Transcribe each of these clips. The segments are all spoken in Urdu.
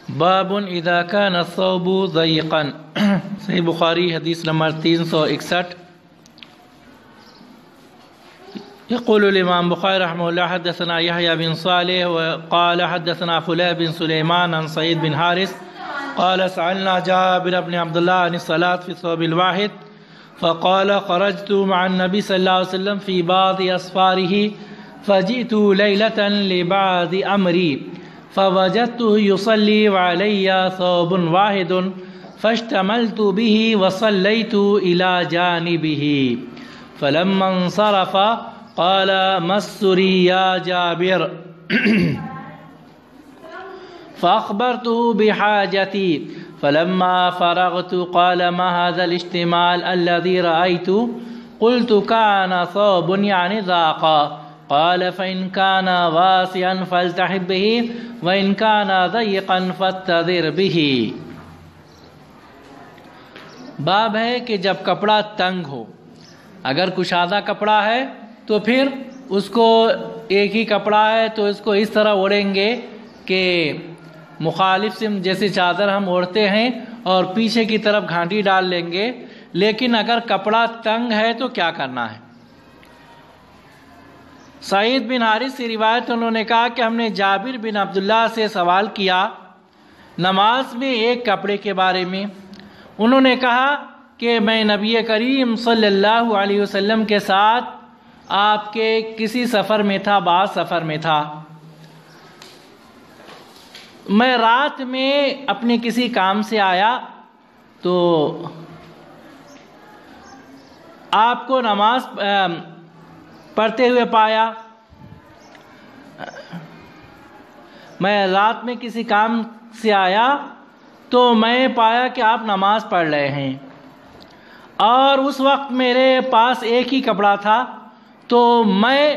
باب اذا كان الثوب ضيقا صحیح بخاری حدیث نمبر 361. يقول الإمام بخاري رحمه الله حدثنا يحيى بن صالح وقال حدثنا فلان بن سليمان عن سعيد بن حارث قال سألنا جابر بن عبد الله عن الصلاة في الثوب الواحد فقال خرجت مع النبي صلى الله عليه وسلم في بعض أسفاره فجئت ليلة لبعض أمري فوجدته يصلي وعلي ثوب واحد فاشتملت به وصليت إلى جانبه فلما انصرف قال ما السري يا جابر فأخبرته بحاجتي فلما فرغت قال ما هذا الاشتمال الذي رأيت قلت كان ثوب يعني ضاقا قال فإن كان واسعا فالتحب به وإن كان ضيقا فاتذر به. باب ہے کہ جب کپڑا تنگ ہو، اگر کشادہ کپڑا ہے تو پھر اس کو ایک ہی کپڑا ہے تو اس کو اس طرح اوڑھیں گے کہ مخالف سے جیسے چادر ہم اوڑھتے ہیں اور پیچھے کی طرف گھانٹی ڈال لیں گے. لیکن اگر کپڑا تنگ ہے تو کیا کرنا ہے؟ سعید بن حارث سے روایت انہوں نے کہا کہ ہم نے جابر بن عبداللہ سے سوال کیا نماز میں ایک کپڑے کے بارے میں. انہوں نے کہا کہ میں نبی کریم صلی اللہ علیہ وسلم کے ساتھ آپ کے کسی سفر میں تھا، بعض سفر میں تھا. میں رات میں اپنے کسی کام سے آیا تو آپ کو نماز پڑھتے ہوئے پایا. میں رات میں کسی کام سے آیا تو میں پایا کہ آپ نماز پڑھ رہے ہیں اور اس وقت میرے پاس ایک ہی کپڑا تھا تو میں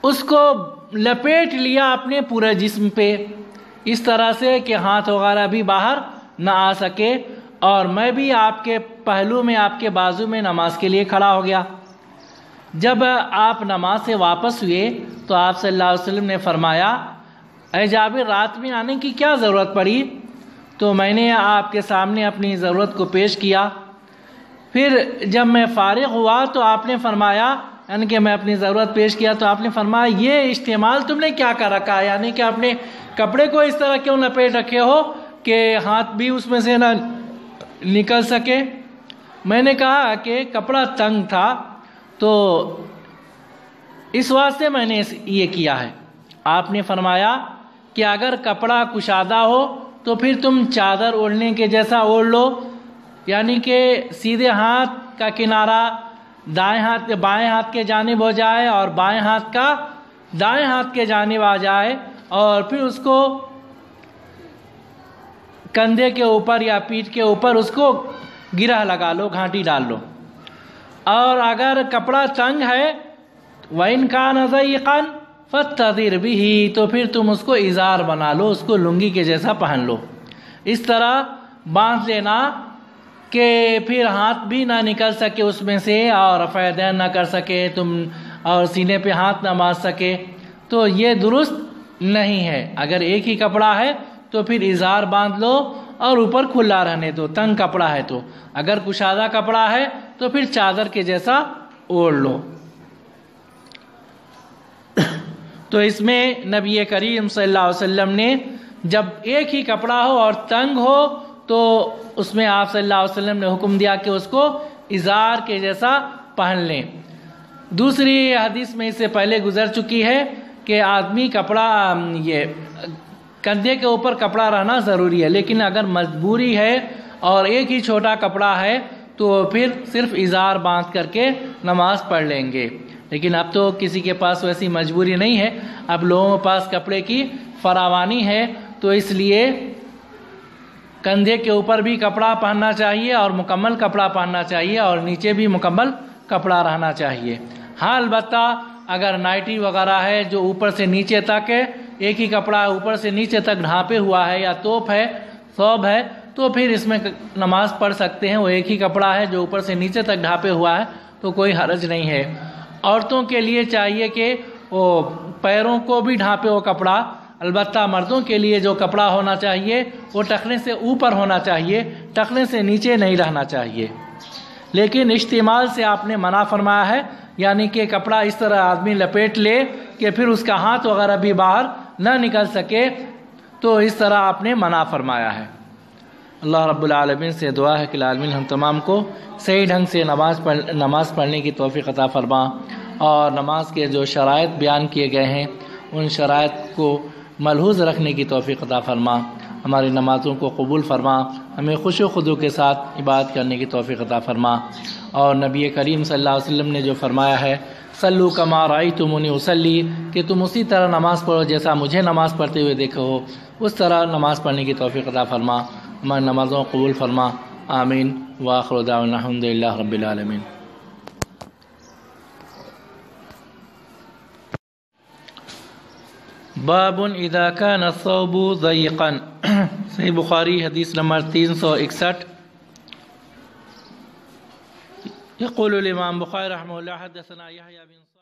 اس کو لپیٹ لیا اپنے پورے جسم پہ اس طرح سے کہ ہاتھ وغیرہ بھی باہر نہ آ سکے، اور میں بھی آپ کے پہلو میں، آپ کے بازو میں نماز کے لیے کھڑا ہو گیا. جب آپ نماز سے واپس ہوئے تو آپ صلی اللہ علیہ وسلم نے فرمایا اے جابر رات میں آنے کی کیا ضرورت پڑی؟ تو میں نے آپ کے سامنے اپنی ضرورت کو پیش کیا. پھر جب میں فارغ ہوا تو آپ نے فرمایا، یعنی کہ میں اپنی ضرورت پیش کیا تو آپ نے فرمایا یہ استعمال تم نے کیا کر رکھا ہے، یعنی کہ اپنے کپڑے کو اس طرح کیوں لپیٹ رکھے ہو کہ ہاتھ بھی اس میں سے نہ نکل سکے. میں نے کہا کہ کپڑا تنگ تھا تو اس واسطے میں نے یہ کیا ہے. آپ نے فرمایا کہ اگر کپڑا کشادہ ہو تو پھر تم چادر اوڑھنے کے جیسا اوڑھ لو، یعنی کہ سیدھے ہاتھ کا کنارہ بائیں ہاتھ کے جانب ہو جائے اور بائیں ہاتھ کا دائیں ہاتھ کے جانب آ جائے، اور پھر اس کو کندھے کے اوپر یا پیٹھ کے اوپر اس کو گرہ لگا لو، گھانٹی ڈال لو. اور اگر کپڑا تنگ ہے وَإِنْ كَانَ ضَيِّقًا فَاتَّذِرْ بِهِ تو پھر تم اس کو ازار بنا لو، اس کو لنگی کے جیسا پہن لو. اس طرح باندھ لینا کہ پھر ہاتھ بھی نہ نکل سکے اس میں سے اور رفع دین نہ کر سکے تم اور سینے پہ ہاتھ نہ مار سکے، تو یہ درست نہیں ہے. اگر ایک ہی کپڑا ہے تو پھر ازار باندھ لو اور اوپر کھلا رہنے دو، تنگ کپڑا ہے تو. اگر کشادہ کپڑا ہے تو پھر چادر کے جیسا اوڑھ لو. تو اس میں نبی کریم صلی اللہ علیہ وسلم نے جب ایک ہی کپڑا ہو اور تنگ ہو تو اس میں آپ صلی اللہ علیہ وسلم نے حکم دیا کہ اس کو ازار کے جیسا پہن لیں. دوسری حدیث میں اس سے پہلے گزر چکی ہے کہ آدمی کپڑا یہ کندھے کے اوپر کپڑا رہنا ضروری ہے، لیکن اگر مجبوری ہے اور ایک ہی چھوٹا کپڑا ہے تو پھر صرف ازار باندھ کر کے نماز پڑھ لیں گے. لیکن اب تو کسی کے پاس ویسی مجبوری نہیں ہے، اب لوگوں کے پاس کپڑے کی فراوانی ہے تو اس لیے کندھے کے اوپر بھی کپڑا پہننا چاہیے اور مکمل کپڑا پہننا چاہیے اور نیچے بھی مکمل کپڑا رہنا چاہیے. ہاں البتہ اگر نائٹی وغیرہ ہے جو اوپر سے نیچے تک ہے، ایک ہی کپڑا اوپر سے نیچے تک ڈھانپے ہوا ہے یا توپ ہے، ثوب ہے، تو پھر اس میں نماز پڑھ سکتے ہیں. وہ ایک ہی کپڑا ہے جو اوپر سے نیچے تک ڈھانپے ہوا ہے تو کوئی حرج نہیں ہے. عورتوں کے لیے چاہیے کہ وہ پیروں کو بھی ڈھانپے وہ کپڑا البتہ مردوں کے لیے جو کپڑا ہونا چاہیے وہ ٹخنے سے اوپر ہونا چاہیے، ٹخنے سے نیچے نہیں رہنا چاہیے۔ لیکن اشتمال سے آپ نے منع فرمایا ہے، یعنی کہ کپڑا اس طرح آدمی لپیٹ لے کہ پھر اس کا ہاتھ وغیرہ بھی باہر نہ نکل سکے، تو اس طرح آپ نے منع فرمایا ہے۔ اللہ رب العالمین سے دعا ہے کہ العالمین ہم تمام کو صحیح ڈھنگ سے نماز پڑھنے کی توفیق عطا فرما، اور نماز کے جو شرائط بیان کیے گئے ہیں ان شرائط کو ملحوظ رکھنے کی توفیق عطا فرما، ہماری نمازوں کو قبول فرما، ہمیں خوش و خضوع کے ساتھ عبادت کرنے کی توفیق عطا فرما۔ اور نبی کریم صلی اللہ علیہ وسلم نے جو فرمایا ہے صلو کما رأیتمونی اصلی، کہ تم اسی طرح نماز پڑھو جیسا مجھے نماز پڑھتے ہوئے دیکھو ہو، اس طرح نماز پڑھنے کی توفیق عطا فرما، ہماری نمازوں کو قبول فرما، آمین۔ وآخر دعوانا الحمد للہ رب العالمین۔ باب اذا كان الثوب ضيقا، صحیح بخاری حدیث نمبر 361۔ يقول الإمام بخاري رحمه الله حدثنا يحيى بن